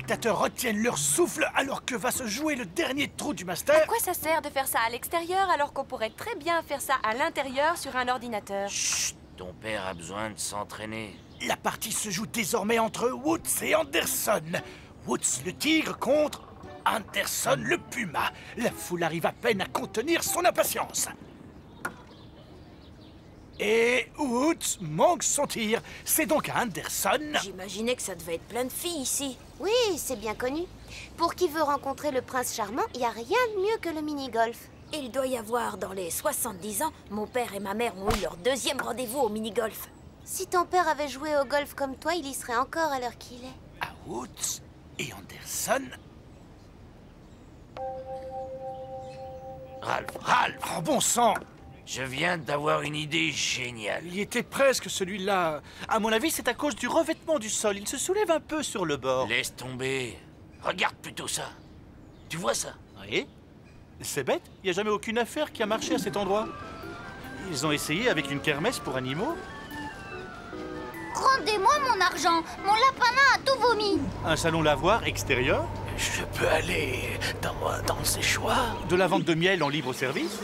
spectateurs retiennent leur souffle alors que va se jouer le dernier trou du master. À quoi ça sert de faire ça à l'extérieur alors qu'on pourrait très bien faire ça à l'intérieur sur un ordinateur? Chut, ton père a besoin de s'entraîner. La partie se joue désormais entre Woods et Anderson. Woods le tigre contre Anderson le puma. La foule arrive à peine à contenir son impatience. Et Woods manque son tir. C'est donc à Anderson. J'imaginais que ça devait être plein de filles ici. Oui, c'est bien connu. Pour qui veut rencontrer le prince charmant, il n'y a rien de mieux que le mini-golf. Il doit y avoir, dans les 70 ans, mon père et ma mère ont eu leur deuxième rendez-vous au mini-golf. Si ton père avait joué au golf comme toi, il y serait encore à l'heure qu'il est. À Woods et Anderson. Ralph, Oh bon sang! je viens d'avoir une idée géniale. Il y était presque celui-là. À mon avis, c'est à cause du revêtement du sol. Il se soulève un peu sur le bord. Laisse tomber. Regarde plutôt ça. Tu vois ça? Oui. C'est bête, il n'y a jamais aucune affaire qui a marché à cet endroit. Ils ont essayé avec une kermesse pour animaux. Rendez-moi mon argent. Mon lapin a tout vomi. Un salon lavoir extérieur. Je peux aller dans le séchoir? De la vente de miel en libre service.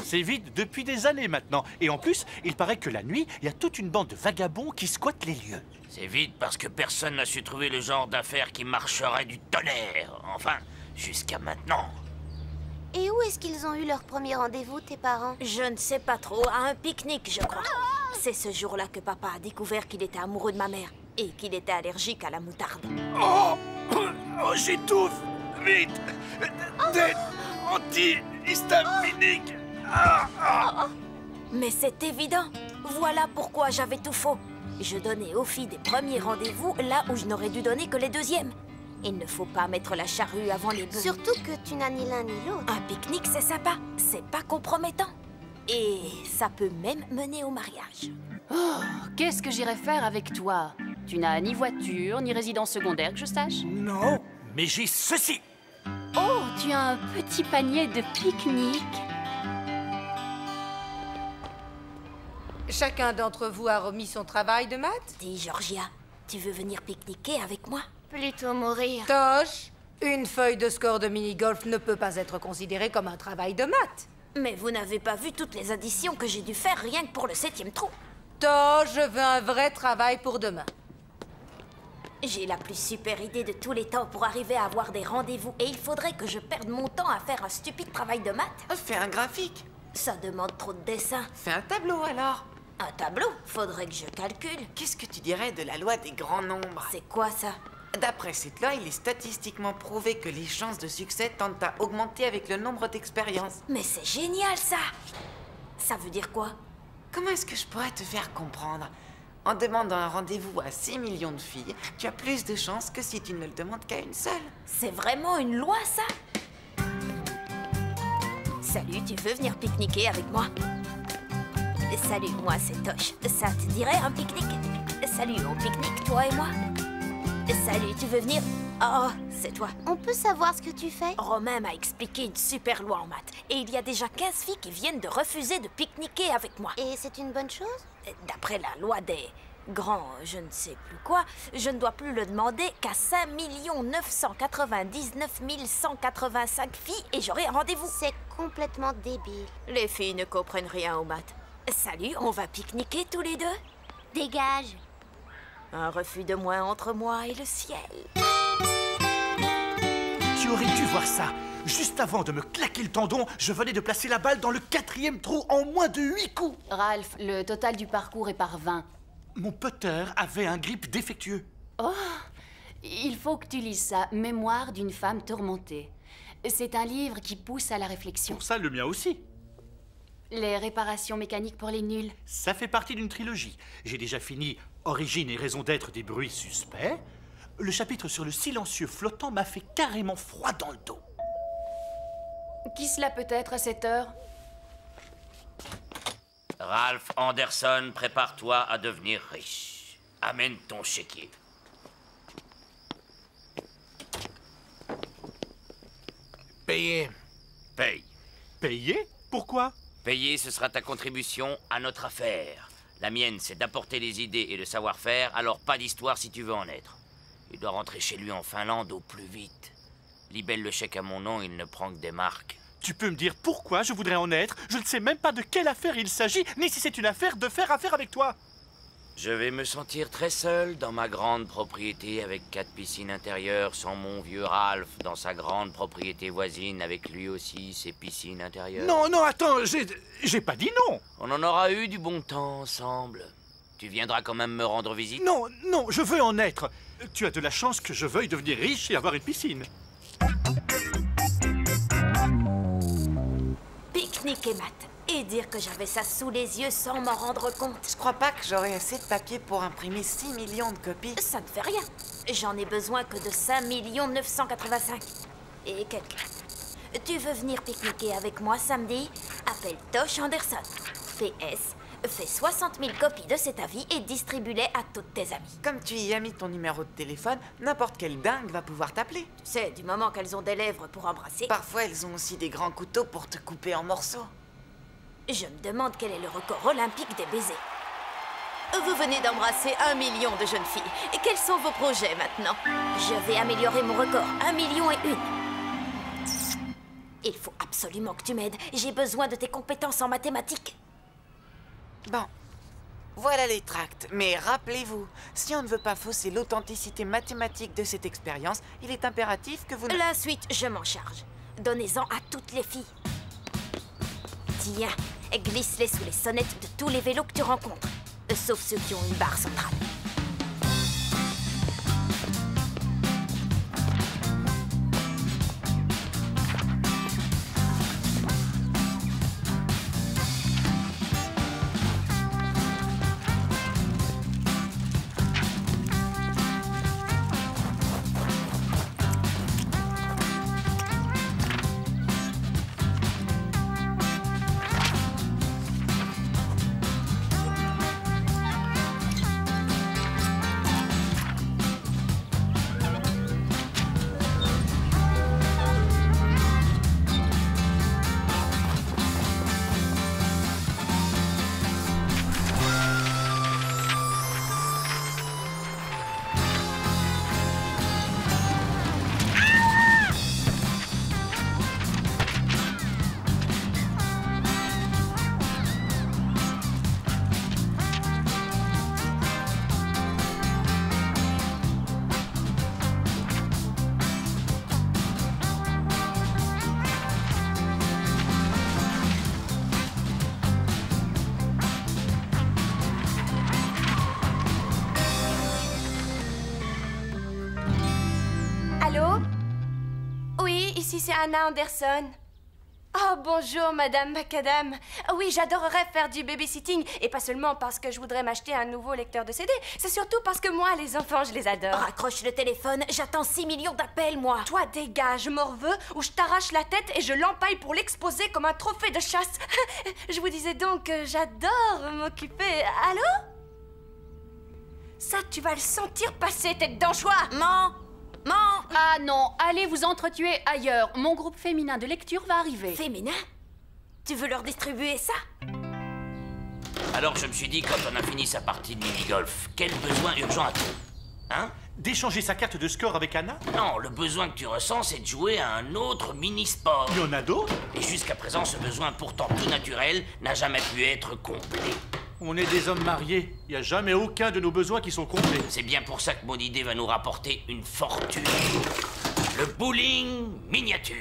C'est vide depuis des années maintenant. Et en plus, il paraît que la nuit, il y a toute une bande de vagabonds qui squattent les lieux. C'est vide parce que personne n'a su trouver le genre d'affaire qui marcherait du tonnerre. Enfin, jusqu'à maintenant. Et où est-ce qu'ils ont eu leur premier rendez-vous, tes parents? Je ne sais pas trop, à un pique-nique, je crois. C'est ce jour-là que papa a découvert qu'il était amoureux de ma mère et qu'il était allergique à la moutarde. Oh, j'étouffe. Vite. Des anti-histaminiques. Mais c'est évident. Voilà pourquoi j'avais tout faux. Je donnais aux filles des premiers rendez-vous là où je n'aurais dû donner que les deuxièmes. Il ne faut pas mettre la charrue avant les bœufs. Surtout que tu n'as ni l'un ni l'autre. Un pique-nique, c'est sympa. C'est pas compromettant. Et ça peut même mener au mariage. Qu'est-ce que j'irais faire avec toi? Tu n'as ni voiture, ni résidence secondaire que je sache. Non, mais j'ai ceci. Oh, tu as un petit panier de pique-nique. Chacun d'entre vous a remis son travail de maths? Dis, Georgia, tu veux venir pique-niquer avec moi? Plutôt mourir. Tosh, une feuille de score de mini-golf ne peut pas être considérée comme un travail de maths. Mais vous n'avez pas vu toutes les additions que j'ai dû faire rien que pour le 7e trou. Tosh, je veux un vrai travail pour demain. J'ai la plus super idée de tous les temps pour arriver à avoir des rendez-vous et il faudrait que je perde mon temps à faire un stupide travail de maths. Fais un graphique. Ça demande trop de dessins. Fais un tableau alors. Un tableau? Faudrait que je calcule. Qu'est-ce que tu dirais de la loi des grands nombres? C'est quoi ça? D'après cette loi, il est statistiquement prouvé que les chances de succès tendent à augmenter avec le nombre d'expériences. Mais c'est génial ça! Ça veut dire quoi? Comment est-ce que je pourrais te faire comprendre? En demandant un rendez-vous à 6 millions de filles, tu as plus de chances que si tu ne le demandes qu'à une seule. C'est vraiment une loi ça? Salut, tu veux venir pique-niquer avec moi? Salut, moi c'est Tosh. Ça te dirait un pique-nique? Salut, on pique-nique, toi et moi? Salut, tu veux venir? Oh, c'est toi. On peut savoir ce que tu fais? Romain m'a expliqué une super loi en maths. Et il y a déjà 15 filles qui viennent de refuser de pique-niquer avec moi. Et c'est une bonne chose? D'après la loi des grands je ne sais plus quoi, je ne dois plus le demander qu'à 5 999 185 filles et j'aurai un rendez-vous. C'est complètement débile. Les filles ne comprennent rien aux maths. Salut, on va pique-niquer tous les deux? Dégage. Un refus de moins entre moi et le ciel. Tu aurais dû voir ça. Juste avant de me claquer le tendon, je venais de placer la balle dans le 4e trou en moins de 8 coups. Ralph, le total du parcours est par 20. Mon putter avait un grip défectueux. Oh, il faut que tu lises ça. Mémoire d'une femme tourmentée. C'est un livre qui pousse à la réflexion. Pour ça, le mien aussi. Les réparations mécaniques pour les nuls. Ça fait partie d'une trilogie. J'ai déjà fini Origine et raison d'être des bruits suspects. Le chapitre sur le silencieux flottant m'a fait carrément froid dans le dos. Qui cela peut être à cette heure? Ralph Anderson, prépare-toi à devenir riche. Amène ton chéquier. Payé. Paye. Payé? Pourquoi? Payer, ce sera ta contribution à notre affaire. La mienne, c'est d'apporter les idées et le savoir-faire, alors pas d'histoire si tu veux en être. Il doit rentrer chez lui en Finlande au plus vite. Libelle le chèque à mon nom, il ne prend que des marques. Tu peux me dire pourquoi je voudrais en être? Je ne sais même pas de quelle affaire il s'agit, ni si c'est une affaire de faire affaire avec toi. Je vais me sentir très seul dans ma grande propriété avec 4 piscines intérieures sans mon vieux Ralph dans sa grande propriété voisine avec lui aussi ses piscines intérieures. Non, non, attends, j'ai pas dit non. On en aura eu du bon temps ensemble. Tu viendras quand même me rendre visite? Non, non, je veux en être. Tu as de la chance que je veuille devenir riche et avoir une piscine. Pique-niquer, Matt. Et dire que j'avais ça sous les yeux sans m'en rendre compte. Je crois pas que j'aurai assez de papier pour imprimer 6 millions de copies. Ça ne fait rien. J'en ai besoin que de 5 985 et quelques. Tu veux venir pique-niquer avec moi samedi? Appelle Tosh Anderson. PS, fais 60 000 copies de cet avis et distribue-les à toutes tes amies. Comme tu y as mis ton numéro de téléphone, n'importe quel dingue va pouvoir t'appeler. C'est du moment qu'elles ont des lèvres pour embrasser. Parfois, elles ont aussi des grands couteaux pour te couper en morceaux. Je me demande quel est le record olympique des baisers. Vous venez d'embrasser 1 million de jeunes filles. Et quels sont vos projets maintenant? Je vais améliorer mon record. 1,1 million. Il faut absolument que tu m'aides. J'ai besoin de tes compétences en mathématiques. Bon, voilà les tracts. Mais rappelez-vous, si on ne veut pas fausser l'authenticité mathématique de cette expérience, il est impératif que vous... La suite, je m'en charge. Donnez-en à toutes les filles. Tiens, glisse-les sous les sonnettes de tous les vélos que tu rencontres. Sauf ceux qui ont une barre centrale. Allô? Oui, ici c'est Anna Anderson. Oh, bonjour, Madame Macadam. Oui, j'adorerais faire du babysitting. Et pas seulement parce que je voudrais m'acheter un nouveau lecteur de CD. C'est surtout parce que moi, les enfants, je les adore. Raccroche le téléphone, j'attends 6 millions d'appels, moi. Toi, dégage, je m'en veux, ou je t'arrache la tête et je l'empaille pour l'exposer comme un trophée de chasse. Je vous disais donc que j'adore m'occuper. Allô? Ça, tu vas le sentir passer, tête d'anchois. Maman! Ah non, allez vous entretuer ailleurs. Mon groupe féminin de lecture va arriver. Féminin? Tu veux leur distribuer ça? Alors je me suis dit, quand on a fini sa partie de mini-golf, quel besoin urgent a-t-on? Hein? D'échanger sa carte de score avec Anna? Non, le besoin que tu ressens, c'est de jouer à un autre mini-sport. Il y en a d'autres? Et jusqu'à présent, ce besoin pourtant tout naturel n'a jamais pu être comblé. On est des hommes mariés. Il n'y a jamais aucun de nos besoins qui sont comblés. C'est bien pour ça que mon idée va nous rapporter une fortune. Le bowling miniature.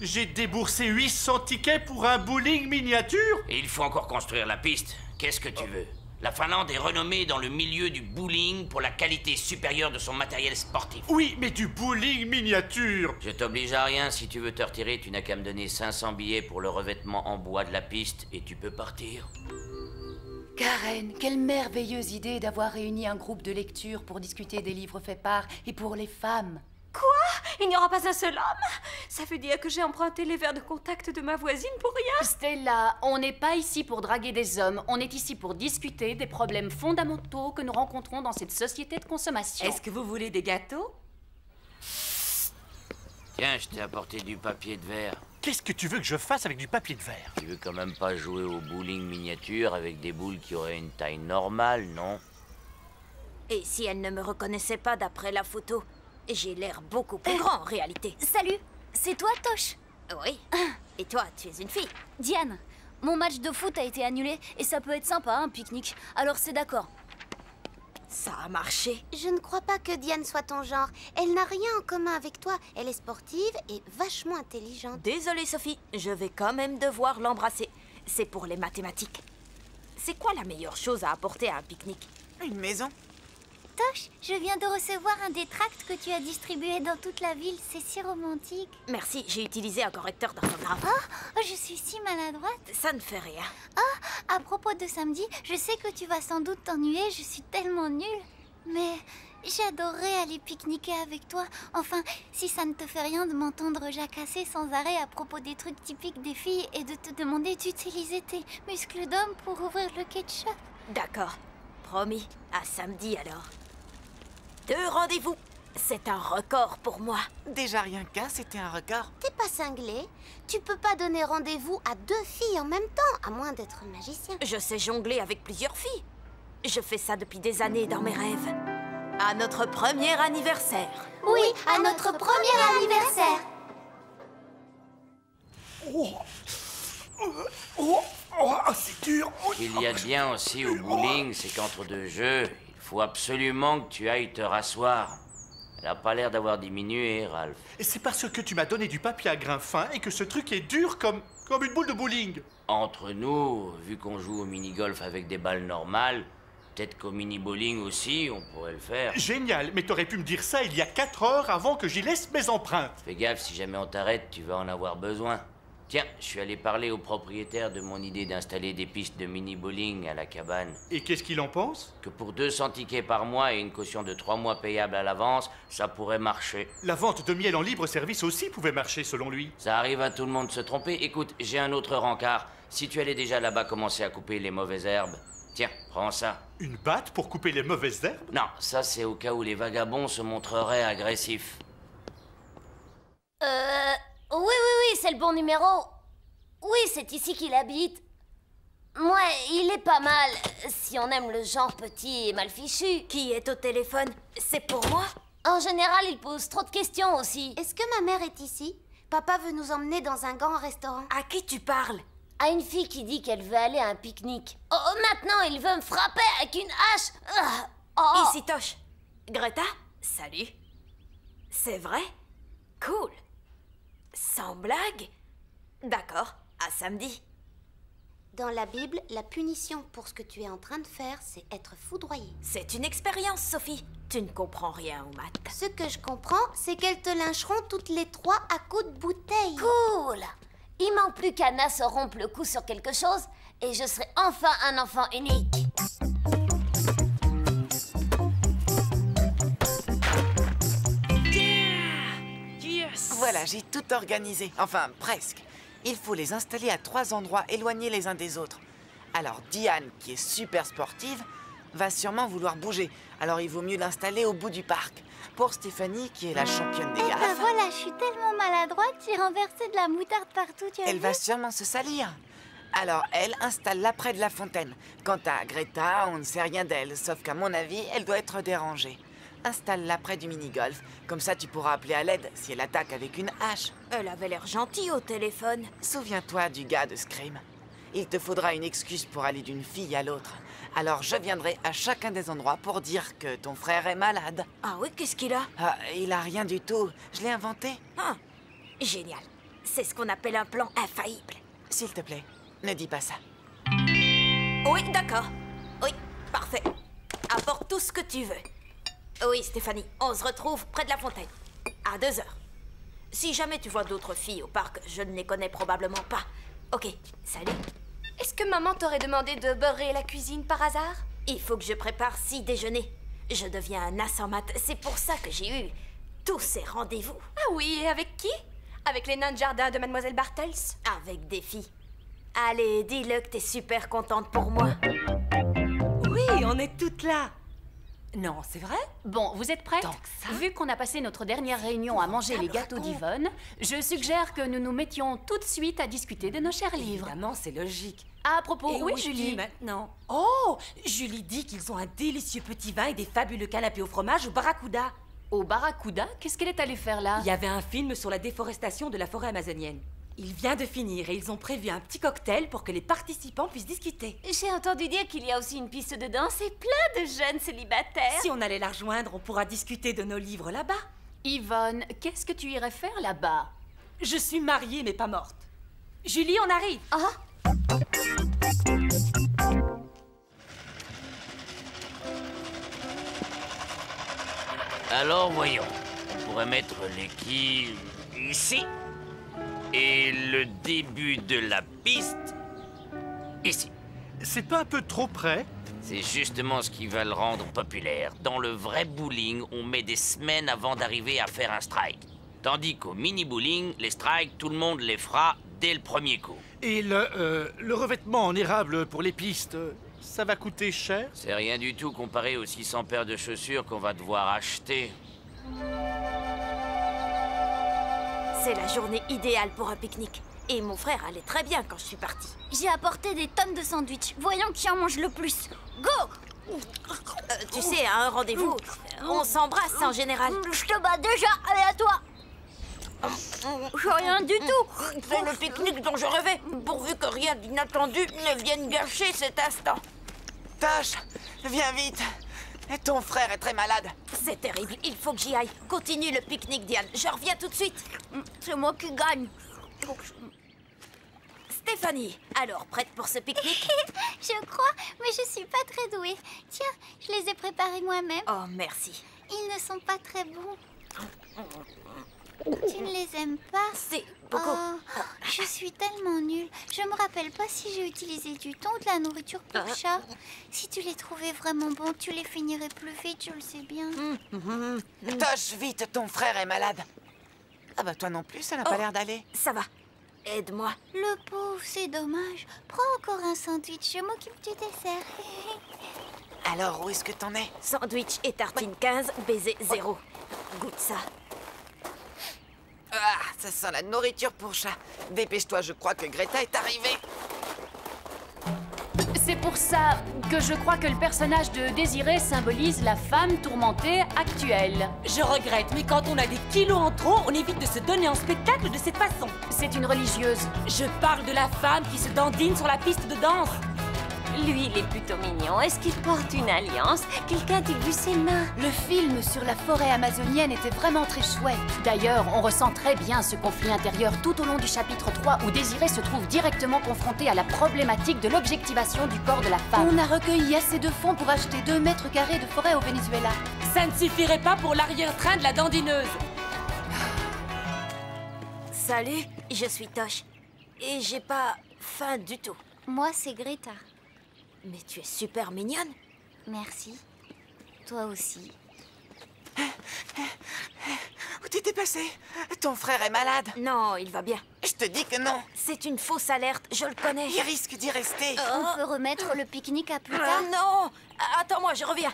J'ai déboursé 800 tickets pour un bowling miniature? Et il faut encore construire la piste. Qu'est-ce que tu veux? La Finlande est renommée dans le milieu du bowling pour la qualité supérieure de son matériel sportif. Oui, mais du bowling miniature. Je t'oblige à rien. Si tu veux te retirer, tu n'as qu'à me donner 500 billets pour le revêtement en bois de la piste et tu peux partir. Karen, quelle merveilleuse idée d'avoir réuni un groupe de lecture pour discuter des livres faits par et pour les femmes. Quoi? Il n'y aura pas un seul homme? Ça veut dire que j'ai emprunté les verres de contact de ma voisine pour rien? Stella, on n'est pas ici pour draguer des hommes, on est ici pour discuter des problèmes fondamentaux que nous rencontrons dans cette société de consommation. Est-ce que vous voulez des gâteaux? Tiens, je t'ai apporté du papier de verre. Qu'est-ce que tu veux que je fasse avec du papier de verre? Tu veux quand même pas jouer au bowling miniature avec des boules qui auraient une taille normale, non? Et si elle ne me reconnaissait pas d'après la photo? J'ai l'air beaucoup plus grand en réalité. Salut, c'est toi, Tosh? Oui. Et toi, tu es une fille? Diane, mon match de foot a été annulé et ça peut être sympa, un pique-nique. Alors c'est d'accord. Ça a marché. Je ne crois pas que Diane soit ton genre. Elle n'a rien en commun avec toi. Elle est sportive et vachement intelligente. Désolée, Sophie, je vais quand même devoir l'embrasser. C'est pour les mathématiques. C'est quoi la meilleure chose à apporter à un pique-nique? Une maison? Tosh, je viens de recevoir un des tracts que tu as distribué dans toute la ville. C'est si romantique. Merci, j'ai utilisé un correcteur d'orthographe. Oh, je suis si maladroite. Ça ne fait rien. Oh, à propos de samedi, je sais que tu vas sans doute t'ennuyer, je suis tellement nulle. Mais j'adorerais aller pique-niquer avec toi. Enfin, si ça ne te fait rien de m'entendre jacasser sans arrêt à propos des trucs typiques des filles et de te demander d'utiliser tes muscles d'homme pour ouvrir le ketchup. D'accord, promis. À samedi alors. 2 rendez-vous. C'est un record pour moi. Déjà rien qu'un, c'était un record. T'es pas cinglé? Tu peux pas donner rendez-vous à 2 filles en même temps, à moins d'être magicien. Je sais jongler avec plusieurs filles. Je fais ça depuis des années dans mes rêves. À notre premier anniversaire. Oui, à notre premier anniversaire. C'est dur. Ce qu'il y a de bien aussi au bowling, c'est qu'entre 2 jeux, il faut absolument que tu ailles te rasseoir. Elle a pas l'air d'avoir diminué, Ralph. Et c'est parce que tu m'as donné du papier à grain fin et que ce truc est dur comme une boule de bowling. Entre nous, vu qu'on joue au mini-golf avec des balles normales, peut-être qu'au mini-bowling aussi, on pourrait le faire. Génial, mais t'aurais pu me dire ça il y a 4 heures avant que j'y laisse mes empreintes. Fais gaffe, si jamais on t'arrête, tu vas en avoir besoin. Tiens, je suis allé parler au propriétaire de mon idée d'installer des pistes de mini-bowling à la cabane. Et qu'est-ce qu'il en pense? Que pour 200 tickets par mois et une caution de 3 mois payable à l'avance, ça pourrait marcher. La vente de miel en libre service aussi pouvait marcher selon lui. Ça arrive à tout le monde de se tromper. Écoute, j'ai un autre rencard. Si tu allais déjà là-bas commencer à couper les mauvaises herbes, tiens, prends ça. Une batte pour couper les mauvaises herbes? Non, ça c'est au cas où les vagabonds se montreraient agressifs. Oui, c'est le bon numéro. Oui, c'est ici qu'il habite. Ouais, il est pas mal, si on aime le genre petit et mal fichu. Qui est au téléphone? C'est pour moi? En général, il pose trop de questions aussi. Est-ce que ma mère est ici? Papa veut nous emmener dans un grand restaurant. À qui tu parles? À une fille qui dit qu'elle veut aller à un pique-nique. Oh, maintenant, il veut me frapper avec une hache. Ici, Tosh. Greta? Salut. C'est vrai? Cool. Sans blague? D'accord, à samedi. Dans la Bible, la punition pour ce que tu es en train de faire, c'est être foudroyé. C'est une expérience, Sophie. Tu ne comprends rien aux maths. Ce que je comprends, c'est qu'elles te lyncheront toutes les 3 à coups de bouteille. Cool. Il manque plus qu'Anna se rompe le cou sur quelque chose et je serai enfin un enfant unique. Voilà, j'ai tout organisé. Enfin, presque. Il faut les installer à 3 endroits éloignés les uns des autres. Alors, Diane, qui est super sportive, va sûrement vouloir bouger. Alors, il vaut mieux l'installer au bout du parc. Pour Stéphanie, qui est la championne des gaffes... Ben voilà, je suis tellement maladroite, j'ai renversé de la moutarde partout, tu as Elle vu? va sûrement se salir. Alors, elle installe-la près de la fontaine. Quant à Greta, on ne sait rien d'elle, sauf qu'à mon avis, elle doit être dérangée. Installe-la près du mini-golf. Comme ça, tu pourras appeler à l'aide si elle attaque avec une hache. Elle avait l'air gentille au téléphone. Souviens-toi du gars de Scream. Il te faudra une excuse pour aller d'une fille à l'autre. Alors, je viendrai à chacun des endroits pour dire que ton frère est malade. Ah oui, qu'est-ce qu'il a? Ah, il a rien du tout. Je l'ai inventé. Ah, génial. C'est ce qu'on appelle un plan infaillible. S'il te plaît, ne dis pas ça. Oui, d'accord. Oui, parfait. Apporte tout ce que tu veux. Oui, Stéphanie, on se retrouve près de la fontaine. À 2 heures. Si jamais tu vois d'autres filles au parc, je ne les connais probablement pas. Ok, salut. Est-ce que maman t'aurait demandé de beurrer la cuisine par hasard? Il faut que je prépare 6 déjeuners. Je deviens un as en maths. C'est pour ça que j'ai eu tous ces rendez-vous. Ah oui, et avec qui? Avec les nains de jardin de Mademoiselle Bartels? Avec des filles. Allez, dis-le que t'es super contente pour moi. Oui, on est toutes là. Non, c'est vrai? Bon, vous êtes prêtes? Tant que ça. Vu qu'on a passé notre dernière réunion à manger les gâteaux d'Yvonne, je suggère que nous nous mettions tout de suite à discuter de nos chers livres. Évidemment, c'est logique. À propos, Et oui, où es-tu Julie. maintenant? Oh, Julie dit qu'ils ont un délicieux petit vin et des fabuleux canapés au fromage au Barracuda. Au Barracuda? Qu'est-ce qu'elle est allée faire là? Il y avait un film sur la déforestation de la forêt amazonienne. Il vient de finir et ils ont prévu un petit cocktail pour que les participants puissent discuter. J'ai entendu dire qu'il y a aussi une piste de danse et plein de jeunes célibataires. Si on allait la rejoindre, on pourra discuter de nos livres là-bas. Yvonne, qu'est-ce que tu irais faire là-bas? Je suis mariée mais pas morte. Julie, on arrive. Ah, Alors voyons, on pourrait mettre l'équipe ici. Et le début de la piste ici. C'est pas un peu trop près? C'est justement ce qui va le rendre populaire. Dans le vrai bowling, on met des semaines avant d'arriver à faire un strike. Tandis qu'au mini-bowling, les strikes, tout le monde les fera dès le premier coup. Et le revêtement en érable pour les pistes, ça va coûter cher? C'est rien du tout comparé aux 600 paires de chaussures qu'on va devoir acheter. C'est la journée idéale pour un pique-nique. Et mon frère allait très bien quand je suis partie. J'ai apporté des tonnes de sandwichs. Voyons qui en mange le plus. Go! Tu sais, à un rendez-vous, on s'embrasse en général. Je te bats déjà, allez à toi. Je rien du tout. C'est le pique-nique dont je rêvais, pourvu que rien d'inattendu ne vienne gâcher cet instant. Tosh, viens vite. Ton frère est très malade. C'est terrible, il faut que j'y aille. Continue le pique-nique, Diane. Je reviens tout de suite. C'est moi qui gagne. Stéphanie, alors prête pour ce pique-nique? Je crois, mais je suis pas très douée. Tiens, je les ai préparés moi-même. Oh, merci. Ils ne sont pas très bons. Tu ne les aimes pas? C'est beaucoup. Oh, je suis tellement nulle. Je me rappelle pas si j'ai utilisé du thon ou de la nourriture pour chat. Si tu les trouvais vraiment bons, tu les finirais plus vite, je le sais bien. Tosh, vite, ton frère est malade. Ah bah toi non plus, ça n'a pas l'air d'aller. Ça va. Aide-moi. Le pauvre, c'est dommage. Prends encore un sandwich, je m'occupe du dessert. Alors, où est-ce que t'en es? Sandwich et tartine 15, baiser 0. Goûte ça. Ah, ça sent la nourriture pour chat. Dépêche-toi, je crois que Greta est arrivée. C'est pour ça que je crois que le personnage de Désirée symbolise la femme tourmentée actuelle. Je regrette, mais quand on a des kilos en trop, on évite de se donner en spectacle de cette façon. C'est une religieuse. Je parle de la femme qui se dandine sur la piste de danse. lui, il est plutôt mignon. Est-ce qu'il porte une alliance? Quelqu'un a-t-il vu ses mains? Le film sur la forêt amazonienne était vraiment très chouette. D'ailleurs, on ressent très bien ce conflit intérieur tout au long du chapitre 3 où Désirée se trouve directement confrontée à la problématique de l'objectivation du corps de la femme. On a recueilli assez de fonds pour acheter 2 mètres carrés de forêt au Venezuela. Ça ne suffirait pas pour l'arrière-train de la dandineuse. Salut, je suis Tosh. Et j'ai pas faim du tout. Moi, c'est Greta. Mais tu es super mignonne. Merci. Toi aussi. Où t'étais passé? Ton frère est malade. Non, il va bien. Je te dis que non. C'est une fausse alerte, je le connais. Il risque d'y rester. On peut remettre le pique-nique à plus tard? Non! Attends-moi, je reviens.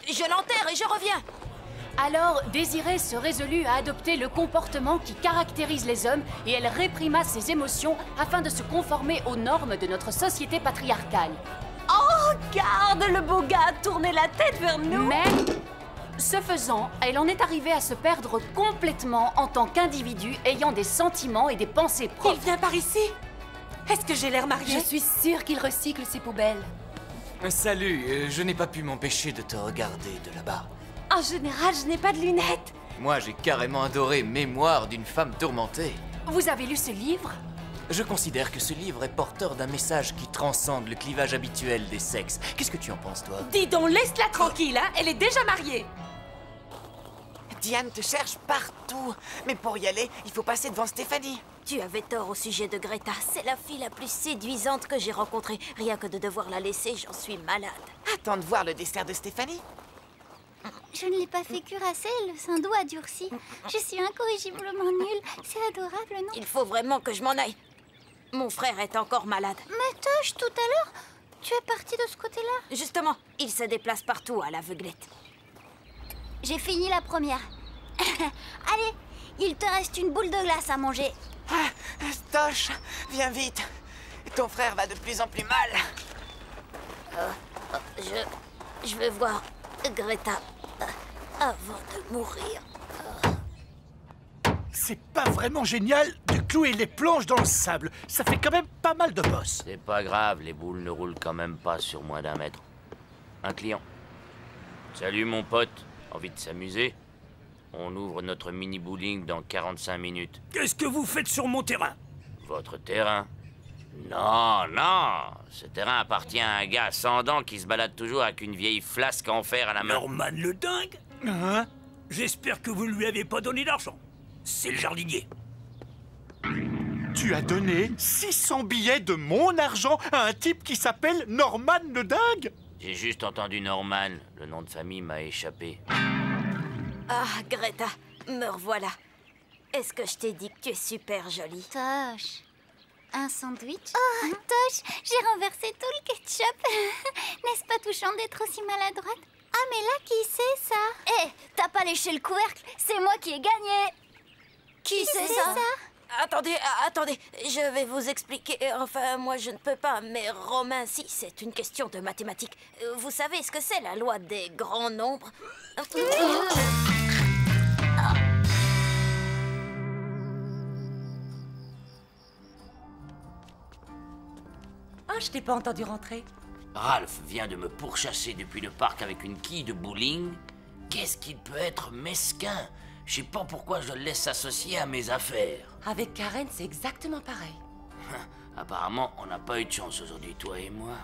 Je l'enterre et je reviens. Alors, Désirée se résolut à adopter le comportement qui caractérise les hommes et elle réprima ses émotions afin de se conformer aux normes de notre société patriarcale. Oh, regarde, le beau gars a tourné la tête vers nous. Mais, ce faisant, elle en est arrivée à se perdre complètement en tant qu'individu ayant des sentiments et des pensées propres. Il vient par ici? Est-ce que j'ai l'air mariée? Je suis sûre qu'il recycle ses poubelles. Salut, je n'ai pas pu m'empêcher de te regarder de là-bas. En général, je n'ai pas de lunettes. Moi, j'ai carrément adoré Mémoire d'une femme tourmentée. Vous avez lu ce livre? Je considère que ce livre est porteur d'un message qui transcende le clivage habituel des sexes. Qu'est-ce que tu en penses, toi? Dis donc, laisse-la tranquille, hein? Elle est déjà mariée. Diane te cherche partout. Mais pour y aller, il faut passer devant Stéphanie. Tu avais tort au sujet de Greta. C'est la fille la plus séduisante que j'ai rencontrée. Rien que de devoir la laisser, j'en suis malade. Attends de voir le dessert de Stéphanie. Je ne l'ai pas fait curasser, le sein-doux a durci. Je suis incorrigiblement nulle. C'est adorable, non? Il faut vraiment que je m'en aille. Mon frère est encore malade. Mais Tosh, tout à l'heure, tu es partie de ce côté-là? Justement, il se déplace partout à l'aveuglette. j'ai fini la première. Allez, il te reste une boule de glace à manger. Tosh, viens vite. Ton frère va de plus en plus mal. Je vais voir Greta avant de mourir. C'est pas vraiment génial de clouer les planches dans le sable. Ça fait quand même pas mal de boss. C'est pas grave, les boules ne roulent quand même pas sur moins d'1 mètre. Un client. Salut mon pote, envie de s'amuser? On ouvre notre mini-bowling dans 45 minutes. Qu'est-ce que vous faites sur mon terrain? Votre terrain? Non, non. Ce terrain appartient à un gars sans dents qui se balade toujours avec une vieille flasque en fer à la main. Norman le dingue? Hein? J'espère que vous ne lui avez pas donné d'argent. C'est le jardinier. Tu as donné 600 billets de mon argent à un type qui s'appelle Norman le dingue? J'ai juste entendu Norman. Le nom de famille m'a échappé. Ah, Greta, me revoilà. Est-ce que je t'ai dit que tu es super jolie? Tosh, un sandwich? Oh, Tosh, j'ai renversé tout le ketchup. N'est-ce pas touchant d'être aussi maladroite? Ah, mais là, qui c'est ça? Hé, t'as pas léché le couvercle, c'est moi qui ai gagné. Qui c'est ça? Attendez, je vais vous expliquer. Enfin, moi je ne peux pas, mais Romain, si, c'est une question de mathématiques. Vous savez ce que c'est, la loi des grands nombres? Oh, je t'ai pas entendu rentrer. Ralph vient de me pourchasser depuis le parc avec une quille de bowling. Qu'est-ce qu'il peut être mesquin? Je sais pas pourquoi je le laisse s'associer à mes affaires. Avec Karen, c'est exactement pareil. Apparemment, on n'a pas eu de chance aujourd'hui, toi et moi.